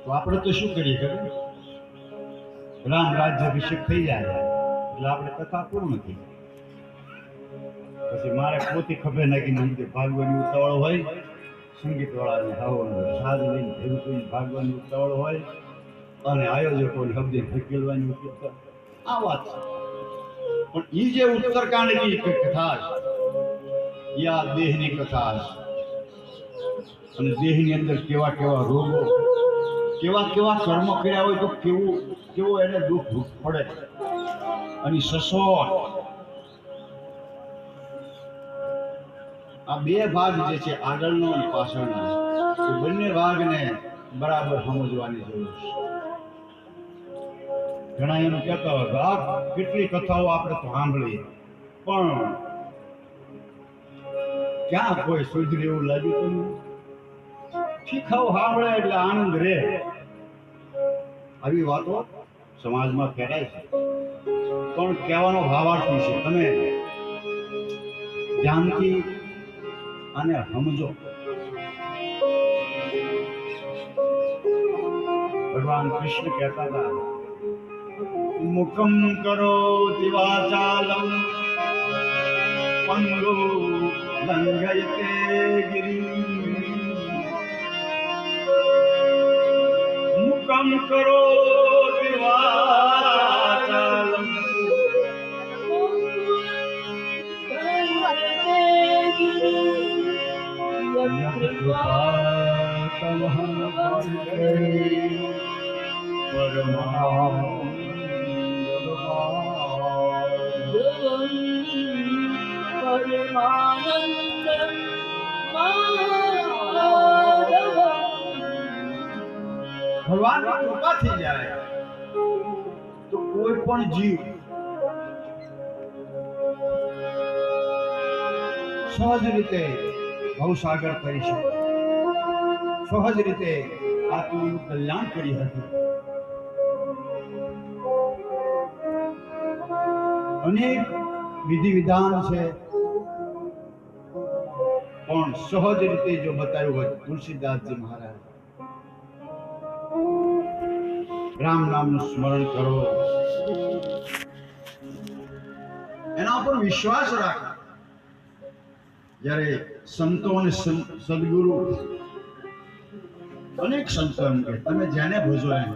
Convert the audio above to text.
તો આપણે તો શું કરીએ ખબર? રામ રાજ્યાભિષેક થઈ જાય એટલે આપણે કથા પૂર્ણ થઈ. પછી મારે પોતે ખભે નાખીને ભાગવાની ઉતાવળ હોય, સંગીત વાળાને હવાનો સાદ લઈને ભેગું કરીને ભાગવાની ઉતાવળ હોય, અને આયોજકોને શબ્દે ધકેલવાની ઉતાવળ. આ વાત છે. પણ એ જે ઉત્તરકાંડની કથા છે, એ આ દેહની કથા છે. અને દેહની અંદર કેવા કેવા રોગો, કેવા કેવા કર્મ કર્યા હોય તો કેવો એને દુઃખ પડે. અને સસોટ આ બે ભાગ જે છે, આગળનો અને પાછળનો, એ બંને ભાગને બરાબર સમજવાની જરૂર છે. ઘણા એમ કહેતા હોય આ કેટલી કથાઓ આપણે તો સાંભળીએ, પણ ક્યાં કોઈ સુધરે એવું લાગ્યું તમને? શીખાવ સાંભળે એટલે આનંદ રહે. આવી વાતો સમાજમાં ફેરાય છે, પણ કહેવાનો ભાવાર્થી છે, તમે ધ્યાનથી અને સમજો. ભગવાન કૃષ્ણ કહેતા હતા, મુખમ કરોતિ વાચાલમ પંગુ લંઘયતે ગિરિ. મુખમ કરોતિ વાચાલમ ભગવાન કૃપા થઈ જાય તો કોઈ પણ જીવ સહજ રીતે ભવસાગર કરી શકે, સહજ રીતે આત્માનું કલ્યાણ કરી શકે. અનેક વિધિ વિધાન છે, પણ સહજ રીતે જો બતાવ્યું હોય, તુલસીદાસજી મહારાજ રામ નામનું સ્મરણ કરો, એના પર વિશ્વાસ રાખો. જ્યારે સંતો અને સદગુરુ, અનેક સંતો એમ કે તમે જેને ભજો એને